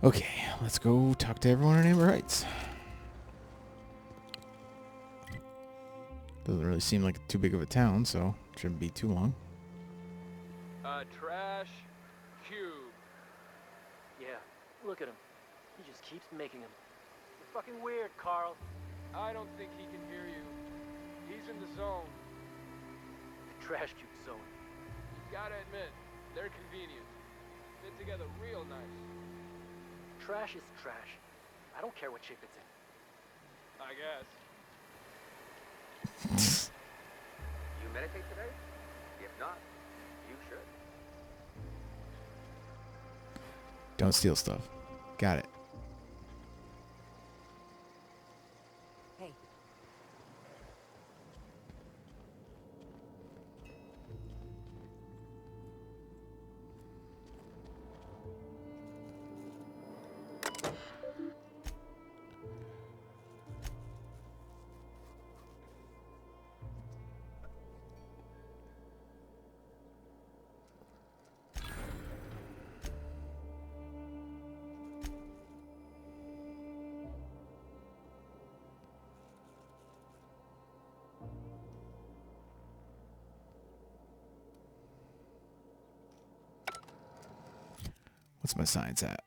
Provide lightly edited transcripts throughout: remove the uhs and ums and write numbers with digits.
Okay, let's go talk to everyone in Amber Heights. Doesn't really seem like too big of a town, so shouldn't be too long. Trash cube. Yeah, look at him. He just keeps making them. You're fucking weird, Carl. I don't think he can hear you. He's in the zone. The trash cube zone. You gotta admit, they're convenient. Fit together real nice. Trash is trash. I don't care what shape it's in. I guess. You meditate today? If not, you should. Don't steal stuff. Got it. Hey. What's my science at?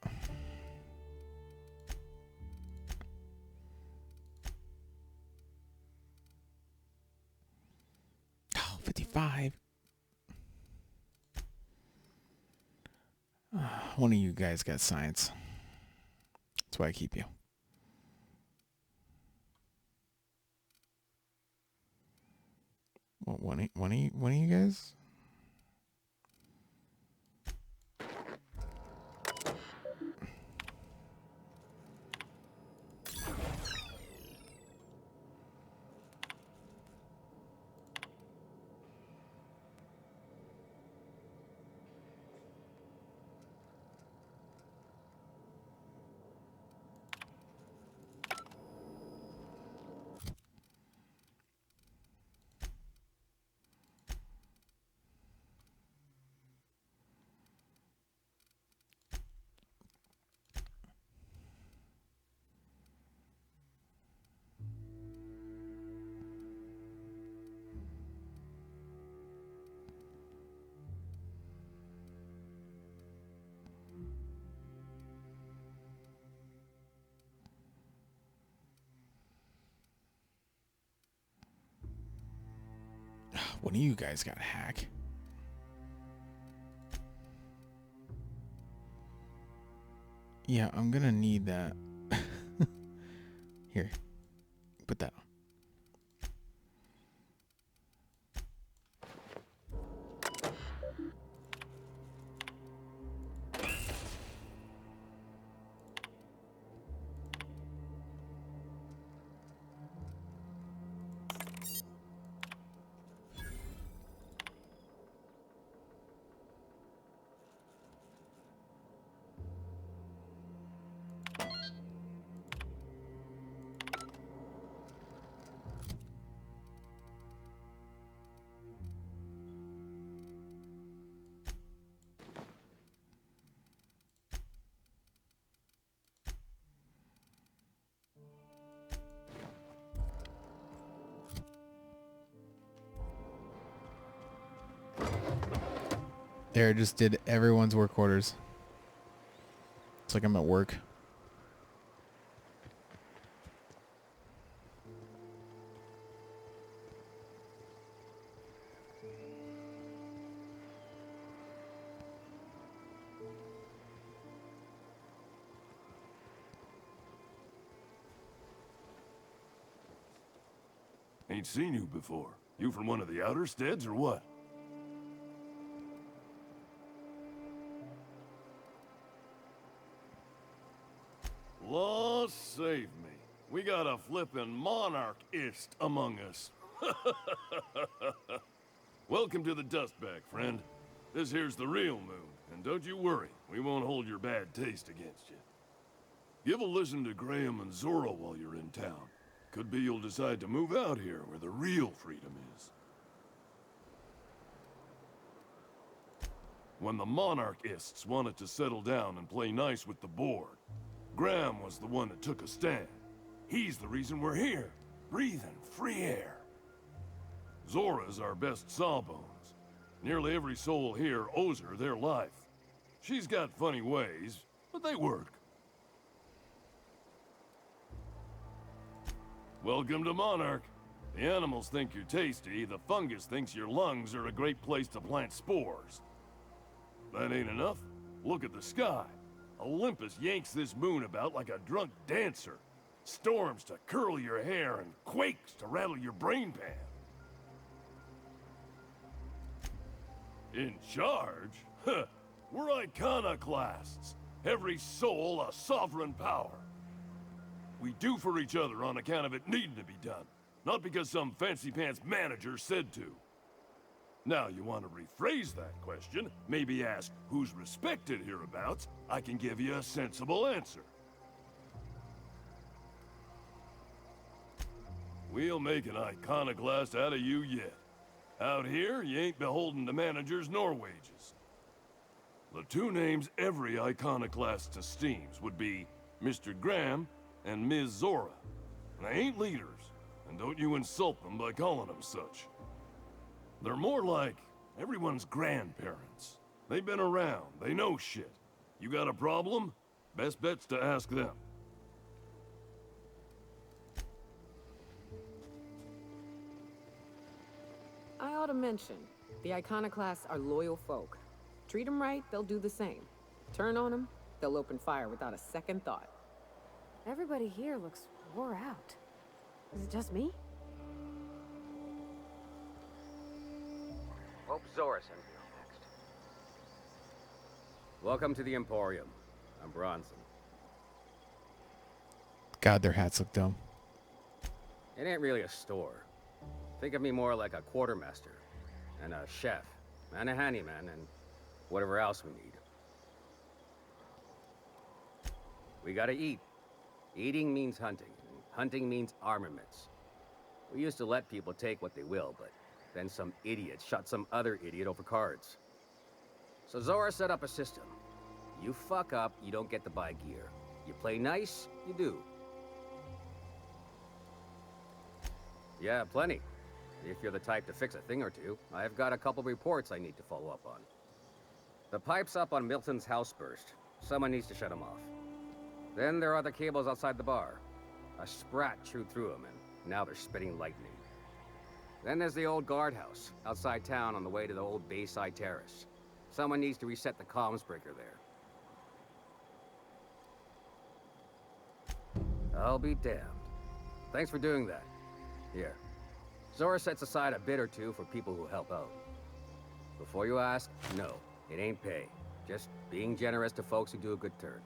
Oh, 55. One of you guys got science. That's why I keep you. What, one of you guys? One of you guys got hack. Yeah, I'm gonna need that. Here, put that on. There, just did everyone's work orders. It's like I'm at work. Ain't seen you before. You from one of the outer steads or what? Law save me. We got a flippin' monarchist among us. Welcome to the dust bag, friend. This here's the real moon, and don't you worry, we won't hold your bad taste against you. Give a listen to Graham and Zorro while you're in town. Could be you'll decide to move out here where the real freedom is. when the monarchists wanted to settle down and play nice with the board. Graham was the one that took a stand. He's the reason we're here, breathing free air. Zora's our best sawbones. Nearly every soul here owes her their life. She's got funny ways, but they work. Welcome to Monarch. The animals think you're tasty, the fungus thinks your lungs are a great place to plant spores. That ain't enough. Look at the sky. Olympus yanks this moon about like a drunk dancer. Storms to curl your hair and quakes to rattle your brain pan. In charge? Huh. We're iconoclasts. Every soul a sovereign power. We do for each other on account of it needing to be done, not because some fancy-pants manager said to. Now, you want to rephrase that question, maybe ask who's respected hereabouts, I can give you a sensible answer. We'll make an iconoclast out of you yet. Out here, you ain't beholden to managers nor wages. The two names every iconoclast esteems would be Mr. Graham and Ms. Zora. They ain't leaders, and don't you insult them by calling them such. They're more like everyone's grandparents. They've been around, they know shit. You got a problem? Best bet's to ask them. I ought to mention, the iconoclasts are loyal folk. Treat them right, they'll do the same. Turn on them, they'll open fire without a second thought. Everybody here looks wore out. Is it just me? Hope Zora sends me next. Welcome to the Emporium. I'm Bronson. God, their hats look dumb. It ain't really a store. Think of me more like a quartermaster, and a chef, and a handyman, and whatever else we need. We gotta eat. Eating means hunting, and hunting means armaments. We used to let people take what they will, but then some idiot shot some other idiot over cards. So Zora set up a system. You fuck up, you don't get to buy gear. You play nice, you do. Yeah, plenty. If you're the type to fix a thing or two, I've got a couple reports I need to follow up on. The pipes up on Milton's house burst. Someone needs to shut them off. Then there are the cables outside the bar. A sprat chewed through them, and now they're spitting lightning. Then there's the old guardhouse, outside town on the way to the old Bayside Terrace. Someone needs to reset the comms breaker there. I'll be damned. Thanks for doing that. Here. Zora sets aside a bit or two for people who help out. Before you ask, no, it ain't pay. Just being generous to folks who do a good turn.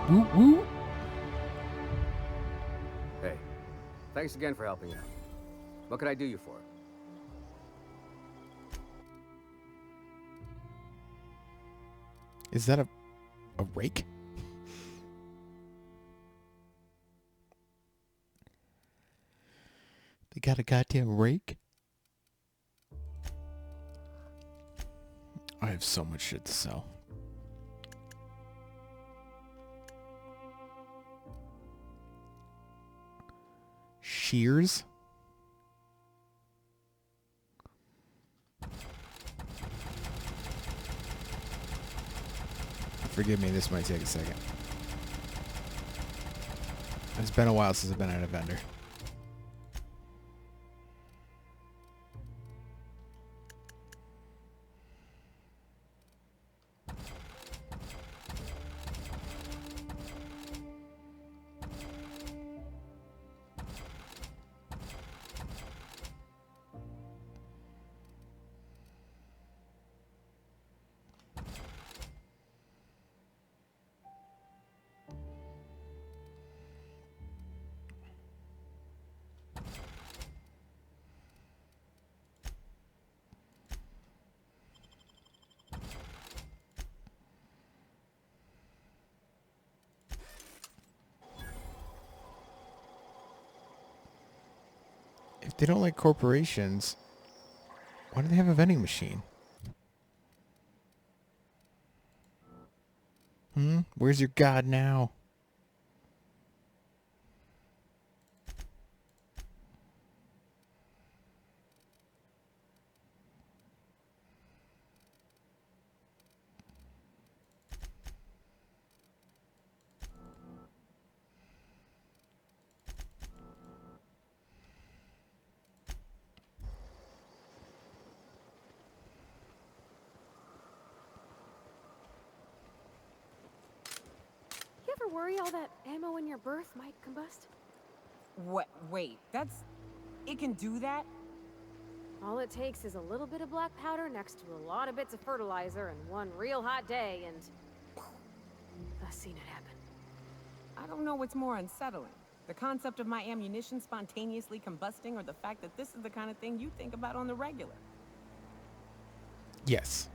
Woo woo. Hey, thanks again for helping out. What can I do you for? Is that a rake? They got a goddamn rake? I have so much shit to sell. Shears? Forgive me, this might take a second. It's been a while since I've been at a vendor. If they don't like corporations, Why do they have a vending machine? Where's your god now? You ever worry all that ammo in your berth might combust? What? Wait, that's... It can do that? All it takes is a little bit of black powder next to a lot of bits of fertilizer and one real hot day, and I've seen it happen. I don't know what's more unsettling. The concept of my ammunition spontaneously combusting, or the fact that this is the kind of thing you think about on the regular. Yes.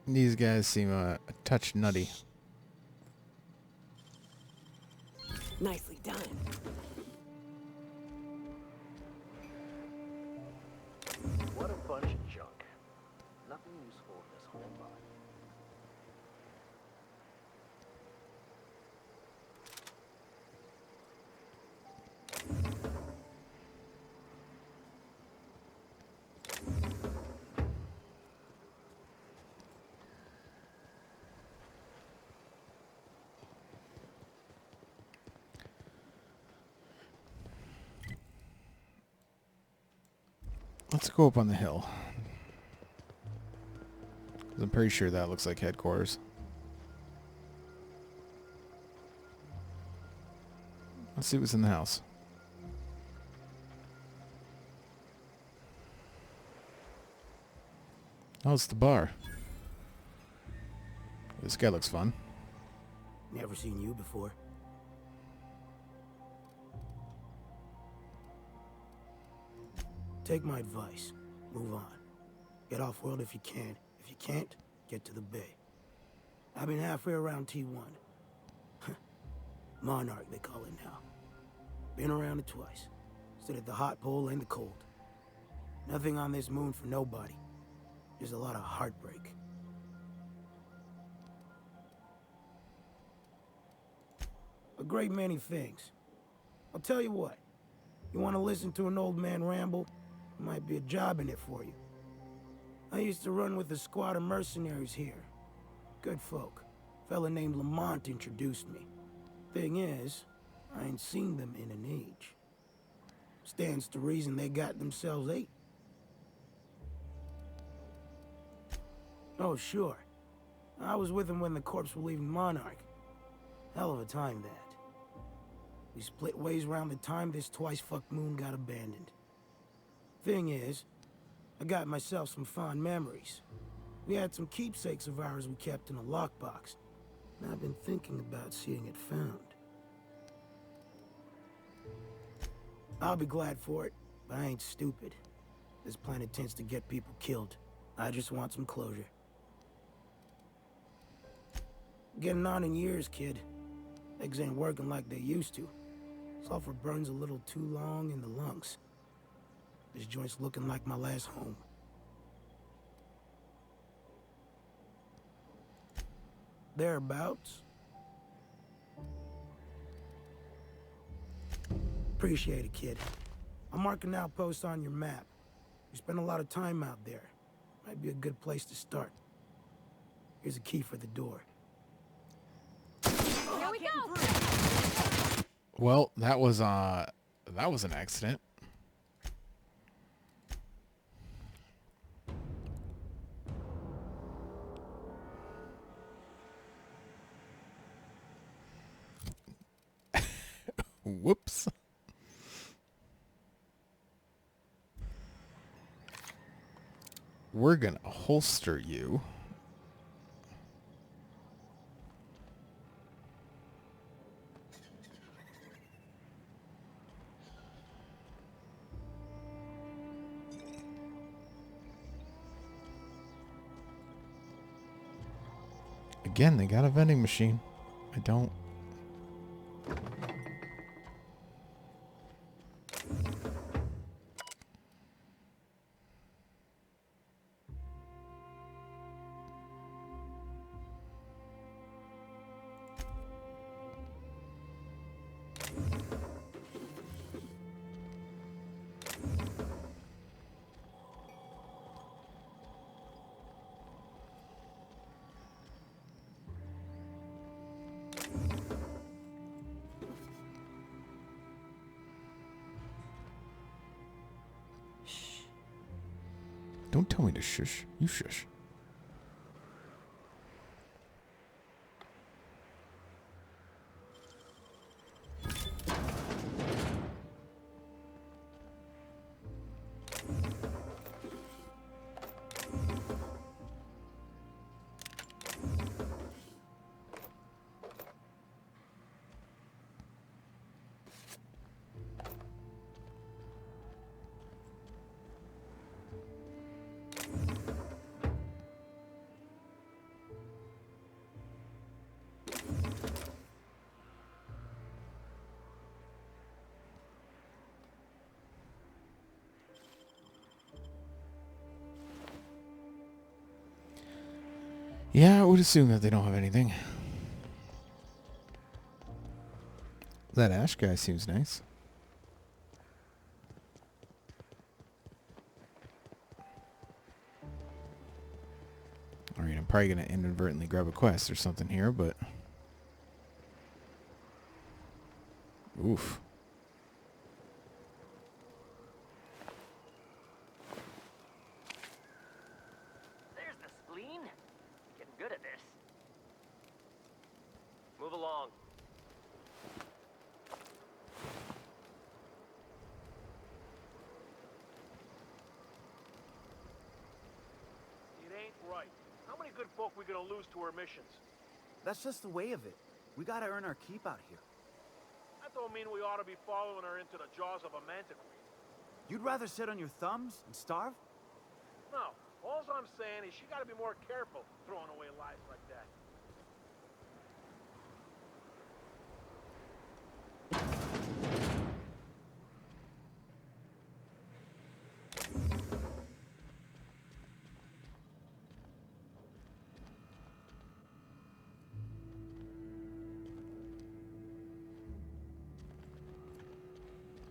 These guys seem a touch nutty. Nicely done. What a bunch of junk. Nothing useful in this whole lot. Let's go up on the hill. 'Cause I'm pretty sure that looks like headquarters. Let's see what's in the house. Oh, it's the bar. This guy looks fun. Never seen you before. Take my advice. Move on. Get off-world if you can. If you can't, get to the bay. I've been halfway around T1. Monarch, they call it now. Been around it twice. Stood at the hot pole and the cold. Nothing on this moon for nobody. Just a lot of heartbreak. A great many things. I'll tell you what. You want to listen to an old man ramble? There might be a job in it for you. I used to run with a squad of mercenaries here. Good folk. Fella named Lamont introduced me. Thing is, I ain't seen them in an age. Stands to reason they got themselves ate. Oh, sure. I was with them when the corps were leaving Monarch. Hell of a time, that. We split ways around the time this twice-fucked moon got abandoned. Thing is, I got myself some fond memories. We had some keepsakes of ours we kept in a lockbox, and I've been thinking about seeing it found. I'll be glad for it, but I ain't stupid. This planet tends to get people killed. I just want some closure. Getting on in years, kid. Things ain't working like they used to. Sulfur burns a little too long in the lungs. This joint's looking like my last home. Thereabouts. Appreciate it, kid. I'll mark an outpost on your map. You spend a lot of time out there. Might be a good place to start. Here's a key for the door. Here we go! Well, that was an accident. Whoops. We're gonna holster you. Again, they got a vending machine. I don't. Don't tell me to shush. You shush. Yeah, I would assume that they don't have anything. That Ash guy seems nice. Alright, I'm probably going to inadvertently grab a quest or something here, but... Oof. There's the spleen. Getting good at this. Move along. It ain't right. How many good folk we gonna lose to our missions? That's just the way of it. We gotta earn our keep out here. That don't mean we ought to be following her into the jaws of a manticore. You'd rather sit on your thumbs and starve? No, all I'm saying is she gotta be more careful throwing away lives like that.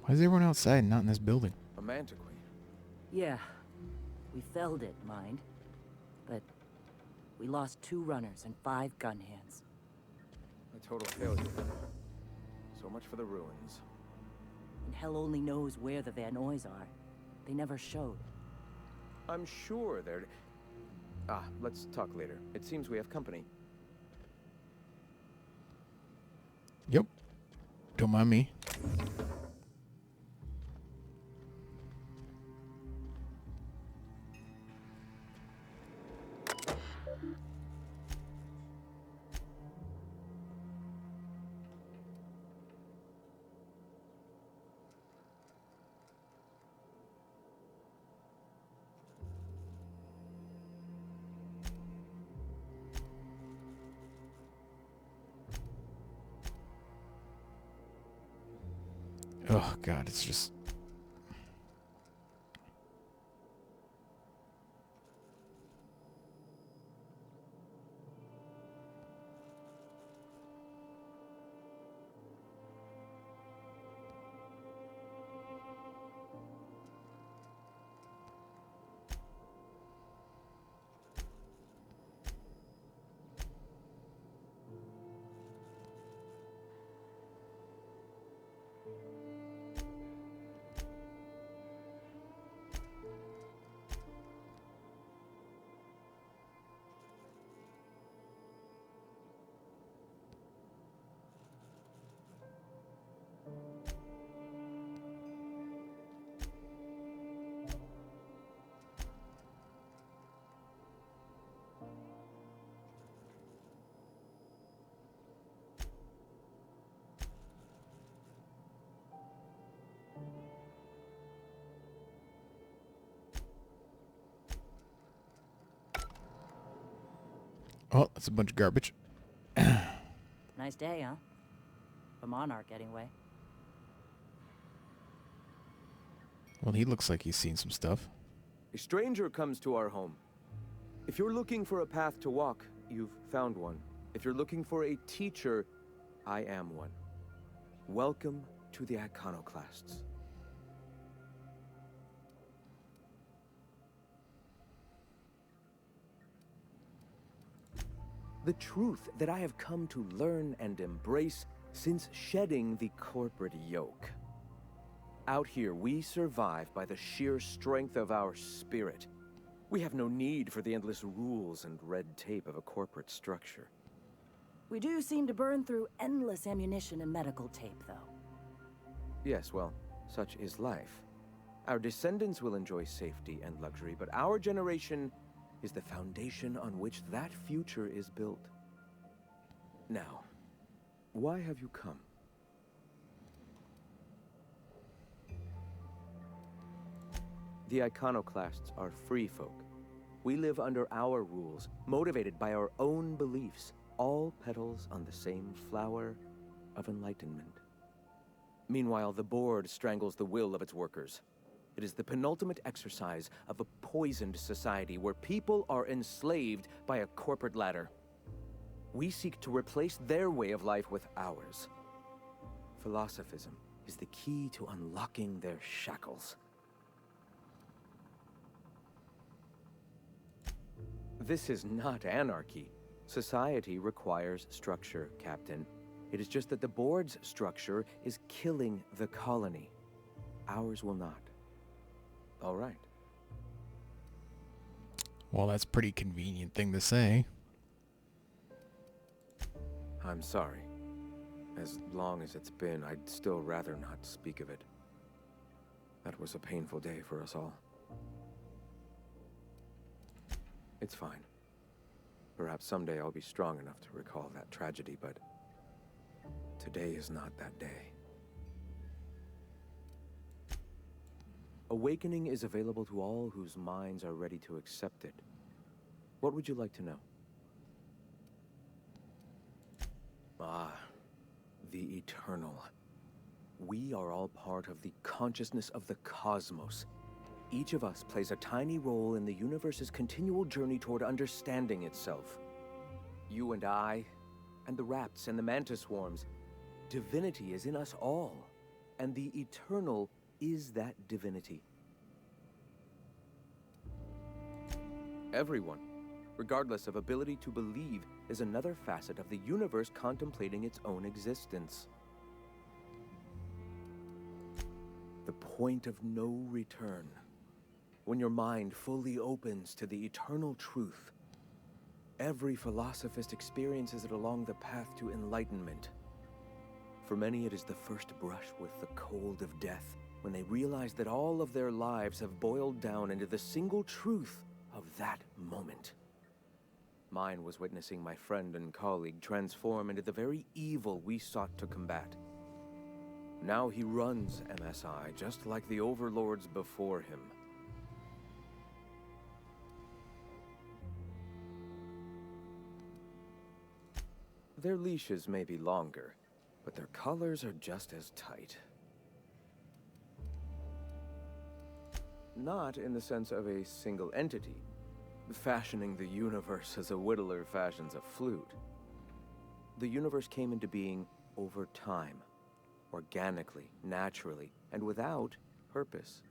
Why is everyone outside and not in this building? A manticore. Yeah, we felled it, mind. But we lost 2 runners and 5 gun hands. A total failure. So much for the ruins. And hell only knows where the Van Oys are. They never showed. I'm sure they're... let's talk later. It seems we have company. Yep. Don't mind me. Oh god, it's just... Oh, that's a bunch of garbage. Nice day, huh? For Monarch, anyway. Well, he looks like he's seen some stuff. A stranger comes to our home. If you're looking for a path to walk, you've found one. If you're looking for a teacher, I am one. Welcome to the Iconoclasts. The truth that I have come to learn and embrace since shedding the corporate yoke. Out here, we survive by the sheer strength of our spirit. We have no need for the endless rules and red tape of a corporate structure. We do seem to burn through endless ammunition and medical tape, though. Yes, well, such is life. Our descendants will enjoy safety and luxury, but our generation is the foundation on which that future is built. Now, why have you come? The Iconoclasts are free folk. We live under our rules, motivated by our own beliefs, all petals on the same flower of enlightenment. Meanwhile, the board strangles the will of its workers. It is the penultimate exercise of a poisoned society where people are enslaved by a corporate ladder. We seek to replace their way of life with ours. Philosophism is the key to unlocking their shackles. This is not anarchy. Society requires structure, Captain. It is just that the board's structure is killing the colony. Ours will not. All right. Well, that's a pretty convenient thing to say. I'm sorry. As long as it's been, I'd still rather not speak of it. That was a painful day for us all. It's fine. Perhaps someday I'll be strong enough to recall that tragedy, but today is not that day. Awakening is available to all whose minds are ready to accept it. What would you like to know? Ah, the Eternal. We are all part of the consciousness of the cosmos. Each of us plays a tiny role in the universe's continual journey toward understanding itself. You and I, and the rats and the mantis swarms. Divinity is in us all, and the Eternal is that divinity. Everyone, regardless of ability to believe, is another facet of the universe contemplating its own existence. The point of no return. When your mind fully opens to the eternal truth, every philosophist experiences it along the path to enlightenment. For many, it is the first brush with the cold of death, when they realize that all of their lives have boiled down into the single truth of that moment. Mine was witnessing my friend and colleague transform into the very evil we sought to combat. Now he runs MSI just like the overlords before him. Their leashes may be longer, but their collars are just as tight. not in the sense of a single entity, fashioning the universe as a whittler fashions a flute. The universe came into being over time, organically, naturally, and without purpose.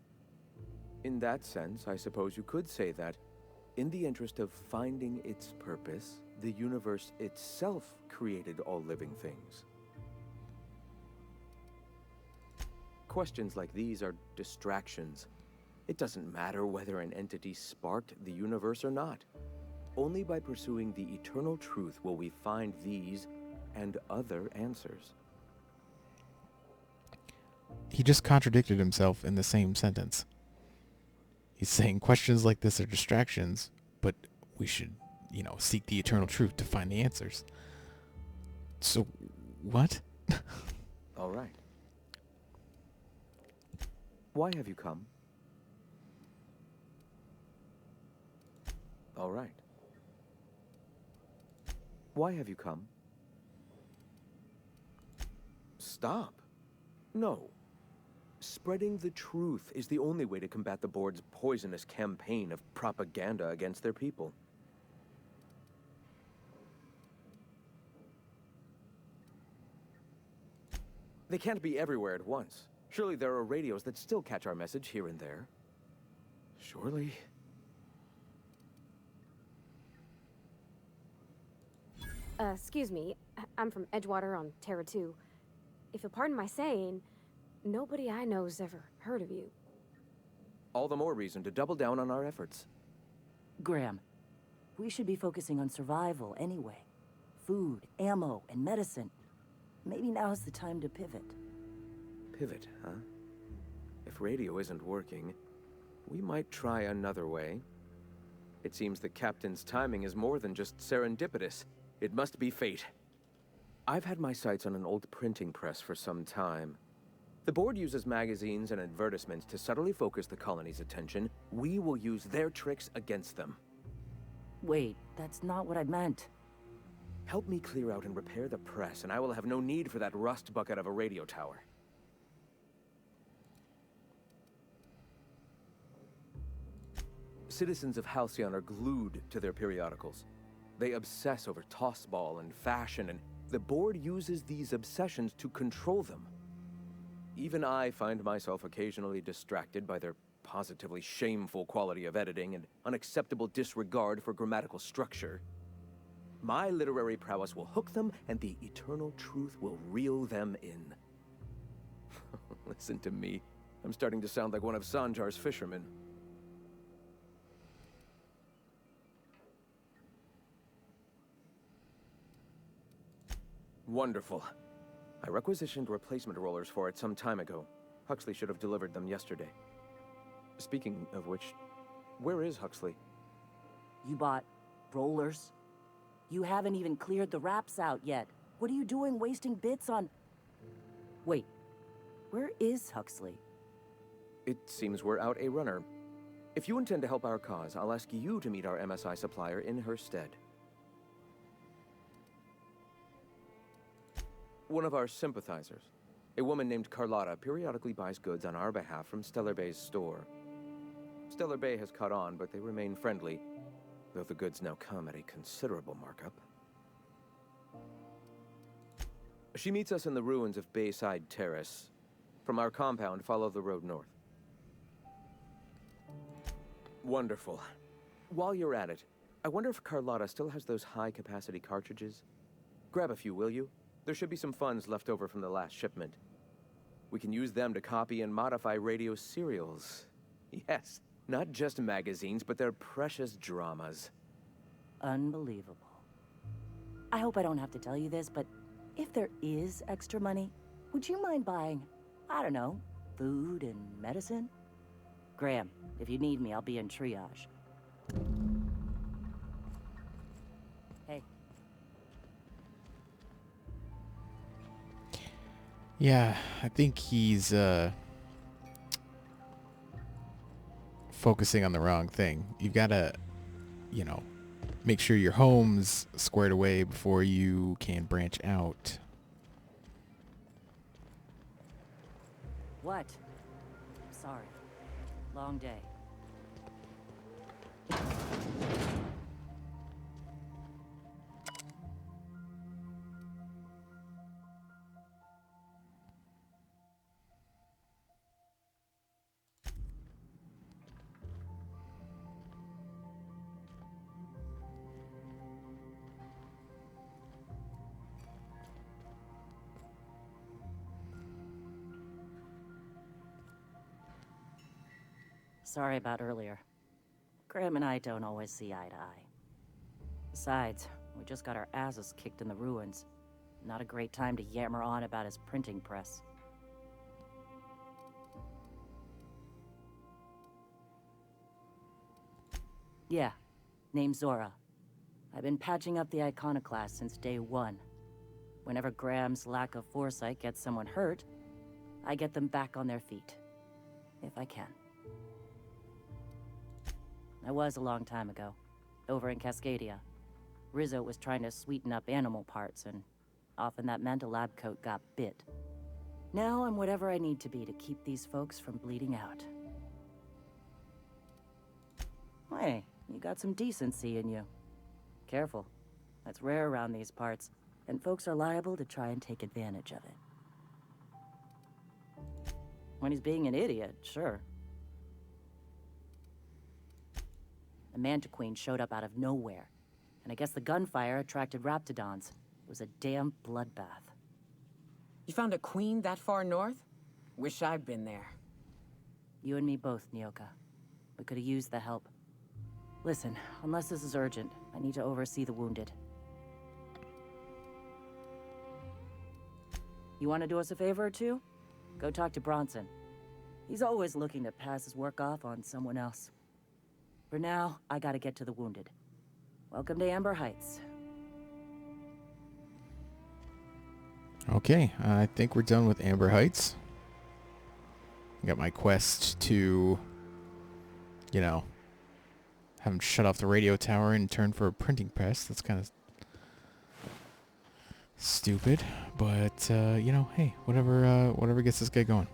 In that sense, I suppose you could say that, in the interest of finding its purpose, the universe itself created all living things. Questions like these are distractions. It doesn't matter whether an entity sparked the universe or not. Only by pursuing the eternal truth will we find these and other answers. He just contradicted himself in the same sentence. He's saying questions like this are distractions, but we should, seek the eternal truth to find the answers. So, what? All right. Why have you come? All right. Why have you come? Stop. No. Spreading the truth is the only way to combat the board's poisonous campaign of propaganda against their people. They can't be everywhere at once. Surely there are radios that still catch our message here and there. Surely. Excuse me. I'm from Edgewater on Terra 2. If you'll pardon my saying, nobody I know's ever heard of you. All the more reason to double down on our efforts. Graham, we should be focusing on survival anyway. Food, ammo, and medicine. Maybe now's the time to pivot. Pivot, huh? If radio isn't working, we might try another way. It seems the captain's timing is more than just serendipitous. It must be fate. I've had my sights on an old printing press for some time. The board uses magazines and advertisements to subtly focus the colony's attention. We will use their tricks against them. Wait, that's not what I meant. Help me clear out and repair the press, and I will have no need for that rust bucket of a radio tower. Citizens of Halcyon are glued to their periodicals. They obsess over tossball and fashion, and the board uses these obsessions to control them. Even I find myself occasionally distracted by their positively shameful quality of editing and unacceptable disregard for grammatical structure. My literary prowess will hook them, and the eternal truth will reel them in. Listen to me. I'm starting to sound like one of Sanjar's fishermen. Wonderful. I requisitioned replacement rollers for it some time ago. Huxley should have delivered them yesterday. Speaking of which, where is Huxley? You bought rollers? You haven't even cleared the wraps out yet. What are you doing wasting bits on... Wait, where is Huxley? It seems we're out a runner. If you intend to help our cause, I'll ask you to meet our MSI supplier in her stead. One of our sympathizers, a woman named Carlotta, periodically buys goods on our behalf from Stellar Bay's store. Stellar Bay has caught on, but they remain friendly, though the goods now come at a considerable markup. She meets us in the ruins of Bayside Terrace. From our compound, follow the road north. Wonderful. While you're at it, I wonder if Carlotta still has those high-capacity cartridges? Grab a few, will you? There should be some funds left over from the last shipment. We can use them to copy and modify radio serials. Yes, not just magazines, but their precious dramas. Unbelievable. I hope I don't have to tell you this, but if there is extra money, would you mind buying, I don't know, food and medicine? Graham, if you need me, I'll be in triage. Hey. Yeah, I think he's focusing on the wrong thing. You've got to, make sure your home's squared away before you can branch out. What? Sorry. Long day. Sorry about earlier. Graham and I don't always see eye to eye. Besides, we just got our asses kicked in the ruins. Not a great time to yammer on about his printing press. Yeah, name's Zora. I've been patching up the iconoclast since day one. Whenever Graham's lack of foresight gets someone hurt, I get them back on their feet. If I can. That was a long time ago, over in Cascadia. Rizzo was trying to sweeten up animal parts, and often that meant a lab coat got bit. Now I'm whatever I need to be to keep these folks from bleeding out. Hey, you got some decency in you. Careful. That's rare around these parts, and folks are liable to try and take advantage of it. When he's being an idiot, sure. The Mantiqueen showed up out of nowhere, and I guess the gunfire attracted raptidons. It was a damn bloodbath. You found a queen that far north? Wish I'd been there. You and me both, Nyoka. We could have used the help. Listen, unless this is urgent, I need to oversee the wounded. You want to do us a favor or two? Go talk to Bronson. He's always looking to pass his work off on someone else. For now, I gotta get to the wounded. Welcome to Amber Heights. Okay, I think we're done with Amber Heights. I got my quest to, have him shut off the radio tower and turn for a printing press. That's kind of stupid, but, hey, whatever gets this guy going.